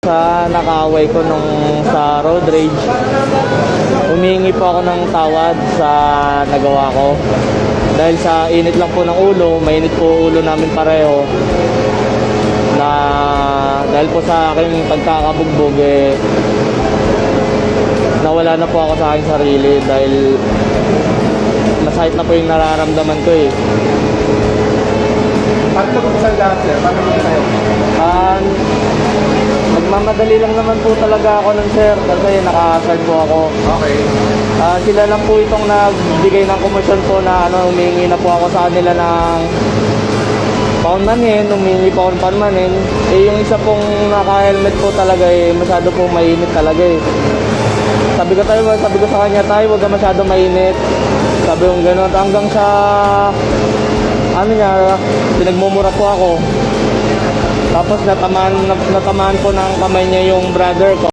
sa nakaaway ko nung sa road rage. Humihingi po ako ng tawad sa nagawa ko. Dahil sa init lang po ng ulo, mainit po ulo namin pareho. Na dahil po sa aking pagkakabugbog nawala na po ako sa aking sarili dahil masakit na po yung nararamdaman ko eh. Paano ito kung lahat, sir? Paano mo tayo? Nagmamadali lang naman po talaga ako nun, sir, kasi naka-hazard po ako. Okay. Sila lang po itong nagbigay ng komisyon po na humingi na po ako sa kanila ng paunmanin, humingi po ako ng paunmanin. Yung isa pong naka-helmet po talaga masyado po mainit talaga eh. Sabi ko sa kanya, tayo huwag ka masyado mainit. Sabi ko gano'n, hanggang sa pinagmumura po ako. Tapos natamaan po ng kamay niya yung brother ko.